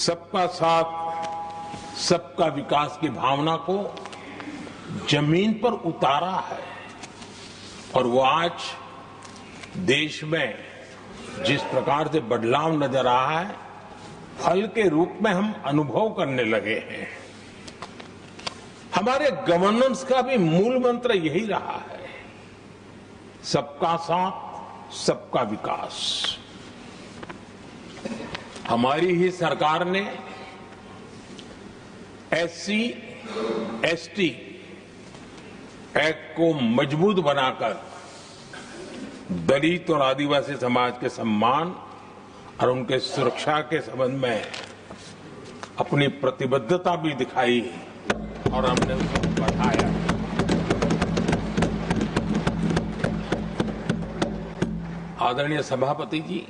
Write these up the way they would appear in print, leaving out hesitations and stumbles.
सबका साथ सबका विकास की भावना को जमीन पर उतारा है और वो आज देश में जिस प्रकार से बदलाव नजर आ रहा है, फल के रूप में हम अनुभव करने लगे हैं। हमारे गवर्नेंस का भी मूल मंत्र यही रहा है, सबका साथ सबका विकास। हमारी ही सरकार ने एससी एसटी एक्ट को मजबूत बनाकर दलित और आदिवासी समाज के सम्मान और उनके सुरक्षा के संबंध में अपनी प्रतिबद्धता भी दिखाई और हमने उसको बढ़ाया। आदरणीय सभापति जी,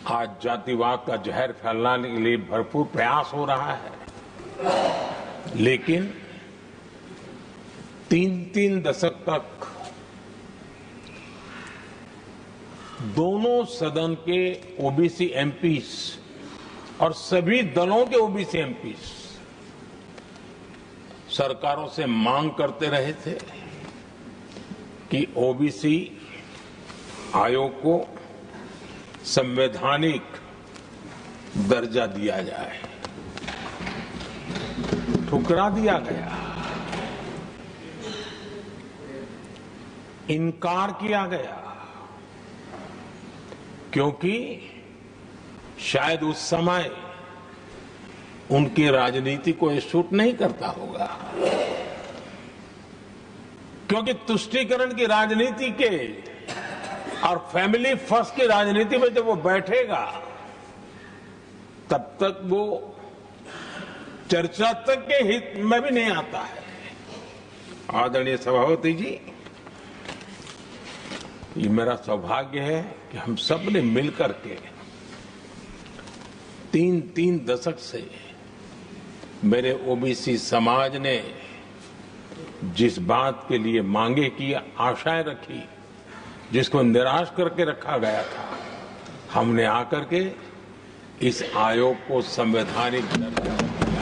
आज जातिवाद का जहर फैलाने के लिए भरपूर प्रयास हो रहा है, लेकिन 3 दशक तक दोनों सदन के ओबीसी एमपीस और सभी दलों के ओबीसी एमपीस सरकारों से मांग करते रहे थे कि ओबीसी आयोग को संवैधानिक दर्जा दिया जाए। ठुकरा दिया गया, इनकार किया गया, क्योंकि शायद उस समय उनकी राजनीति को ये सूट नहीं करता होगा, क्योंकि तुष्टीकरण की राजनीति के और फैमिली फर्स्ट की राजनीति में जब वो बैठेगा तब तक वो चर्चा तक के हित में भी नहीं आता है। आदरणीय सभापति जी, ये मेरा सौभाग्य है कि हम सब ने मिलकर के 3 दशक से मेरे ओबीसी समाज ने जिस बात के लिए मांगे की, आशाएं रखी, जिसको निराश करके रखा गया था, हमने आकर के इस आयोग को संवैधानिक दर्जा दिया।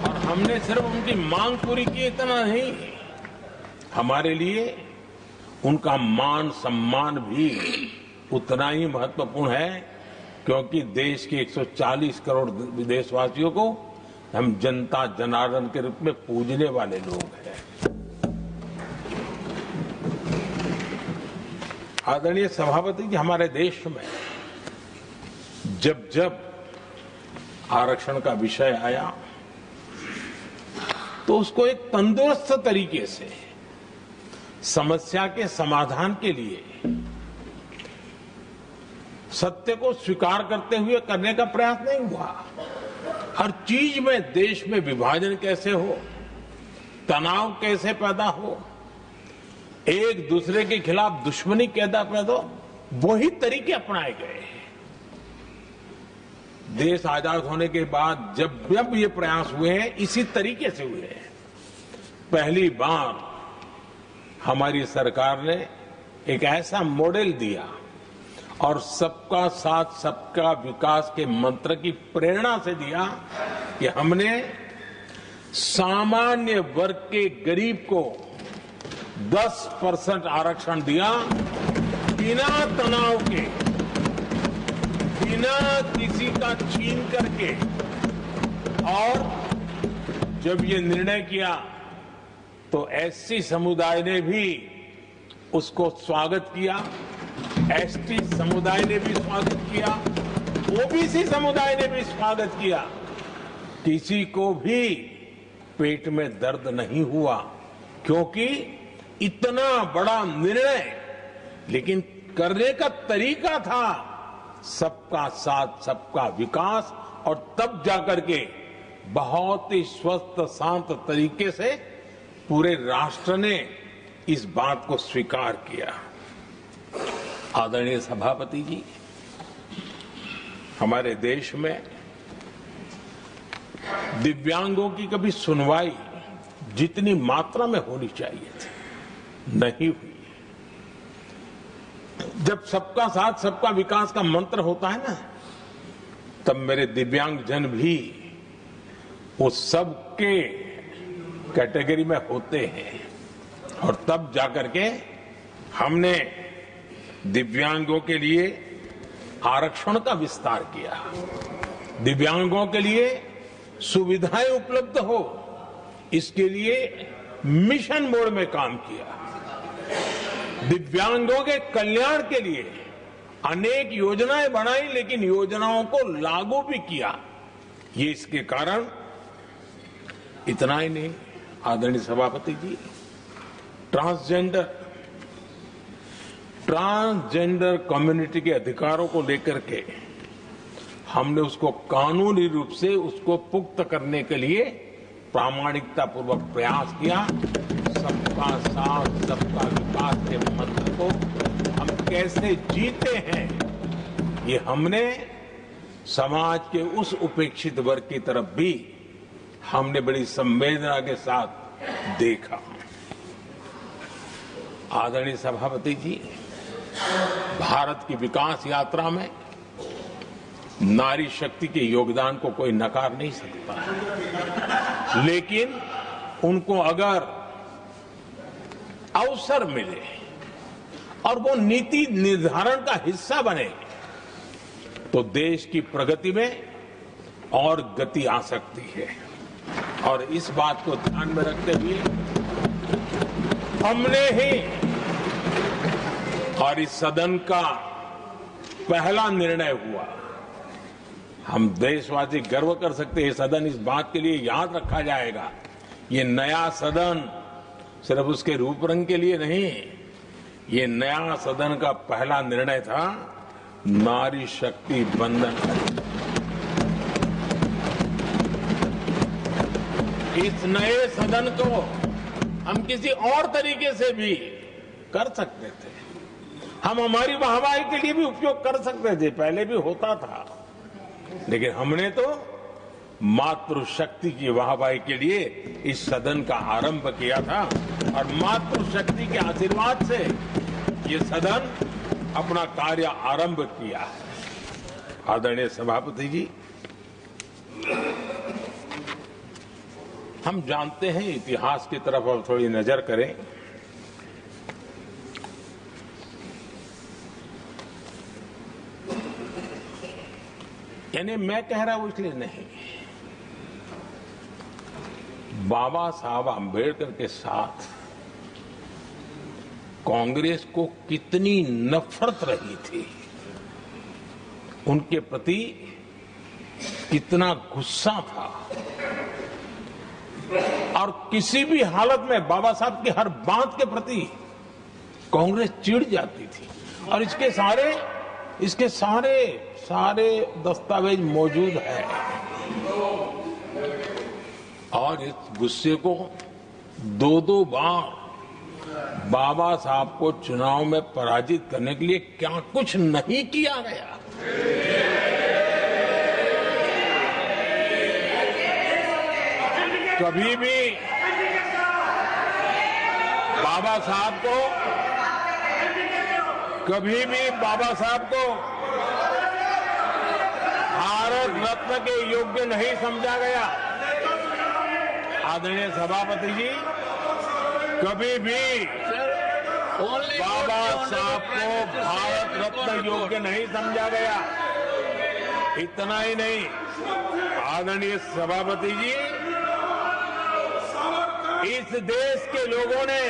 और हमने सिर्फ उनकी मांग पूरी की इतना नहीं, हमारे लिए उनका मान सम्मान भी उतना ही महत्वपूर्ण है, क्योंकि देश के 140 करोड़ देशवासियों को हम जनता जनार्दन के रूप में पूजने वाले लोग हैं। आदरणीय सभापति जी, हमारे देश में जब जब आरक्षण का विषय आया तो उसको एक तंदुरुस्त तरीके से समस्या के समाधान के लिए सत्य को स्वीकार करते हुए करने का प्रयास नहीं हुआ। हर चीज में देश में विभाजन कैसे हो, तनाव कैसे पैदा हो, एक दूसरे के खिलाफ दुश्मनी कैसे पैदा हो, वही तरीके अपनाए गए। देश आजाद होने के बाद जब ये प्रयास हुए हैं, इसी तरीके से हुए हैं। पहली बार हमारी सरकार ने एक ऐसा मॉडल दिया और सबका साथ सबका विकास के मंत्र की प्रेरणा से दिया कि हमने सामान्य वर्ग के गरीब को 10% आरक्षण दिया, बिना तनाव के, बिना किसी का छीन करके। और जब ये निर्णय किया तो एससी समुदाय ने भी उसको स्वागत किया, एसटी समुदाय ने भी स्वागत किया, ओबीसी समुदाय ने भी स्वागत किया। किसी को भी पेट में दर्द नहीं हुआ, क्योंकि इतना बड़ा निर्णय, लेकिन करने का तरीका था सबका साथ सबका विकास, और तब जाकर के बहुत ही स्वस्थ शांत तरीके से पूरे राष्ट्र ने इस बात को स्वीकार किया। आदरणीय सभापति जी, हमारे देश में दिव्यांगों की कभी सुनवाई जितनी मात्रा में होनी चाहिए थी नहीं हुई। जब सबका साथ सबका विकास का मंत्र होता है ना, तब मेरे दिव्यांगजन भी उस सबके कैटेगरी में होते हैं। और तब जाकर के हमने दिव्यांगों के लिए आरक्षण का विस्तार किया, दिव्यांगों के लिए सुविधाएं उपलब्ध हो, इसके लिए मिशन मोड में काम किया, दिव्यांगों के कल्याण के लिए अनेक योजनाएं बनाई, लेकिन योजनाओं को लागू भी किया। ये इसके कारण इतना ही नहीं, आदरणीय सभापति जी, ट्रांसजेंडर कम्युनिटी के अधिकारों को लेकर के हमने उसको कानूनी रूप से उसको पुख्त करने के लिए प्रामाणिकता पूर्वक प्रयास किया। सबका साथ सबका विकास के मंत्र को हम कैसे जीते हैं, ये हमने समाज के उस उपेक्षित वर्ग की तरफ भी हमने बड़ी संवेदना के साथ देखा। आदरणीय सभापति जी, भारत की विकास यात्रा में नारी शक्ति के योगदान को कोई नकार नहीं सकता है, लेकिन उनको अगर अवसर मिले और वो नीति निर्धारण का हिस्सा बने तो देश की प्रगति में और गति आ सकती है। और इस बात को ध्यान में रखते हुए हमने ही और इस सदन का पहला निर्णय हुआ, हम देशवासी गर्व कर सकते हैं, सदन इस बात के लिए याद रखा जाएगा, ये नया सदन सिर्फ उसके रूप रंग के लिए नहीं, ये नया सदन का पहला निर्णय था नारी शक्ति बंधन। इस नए सदन को हम किसी और तरीके से भी कर सकते थे, हम हमारी वाहवाही के लिए भी उपयोग कर सकते थे, पहले भी होता था, लेकिन हमने तो मातृशक्ति की वाहवाही के लिए इस सदन का आरंभ किया था और मातृशक्ति के आशीर्वाद से ये सदन अपना कार्य आरंभ किया है। आदरणीय सभापति जी, हम जानते हैं, इतिहास की तरफ अब थोड़ी नजर करें। यानी मैं कह रहा हूं इसलिए नहीं, बाबा साहब आंबेडकर के साथ कांग्रेस को कितनी नफरत रही थी, उनके प्रति कितना गुस्सा था, और किसी भी हालत में बाबा साहब की हर बात के प्रति कांग्रेस चिढ़ जाती थी। और इसके सारे दस्तावेज मौजूद है। और इस गुस्से को दो बार बाबा साहब को चुनाव में पराजित करने के लिए क्या कुछ नहीं किया गया। कभी भी बाबा साहब को भारत रत्न के योग्य नहीं समझा गया। आदरणीय सभापति जी, कभी भी बाबा साहब को भारत रत्न योग्य नहीं समझा गया। इतना ही नहीं, आदरणीय सभापति जी, इस देश के लोगों ने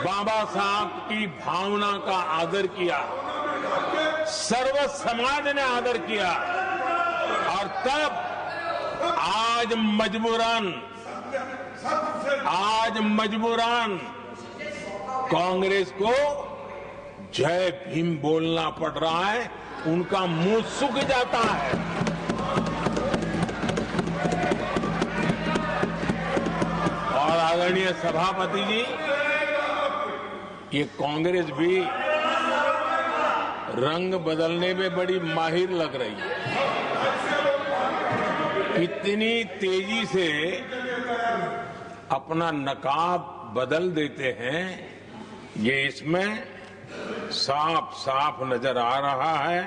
बाबा साहब की भावना का आदर किया, सर्व समाज ने आदर किया, और तब आज मजबूरन कांग्रेस को जय भीम बोलना पड़ रहा है, उनका मुंह सूख जाता है। और आदरणीय सभापति जी, ये कांग्रेस भी रंग बदलने में बड़ी माहिर लग रही है। कितनी तेजी से अपना नकाब बदल देते हैं, ये इसमें साफ साफ नजर आ रहा है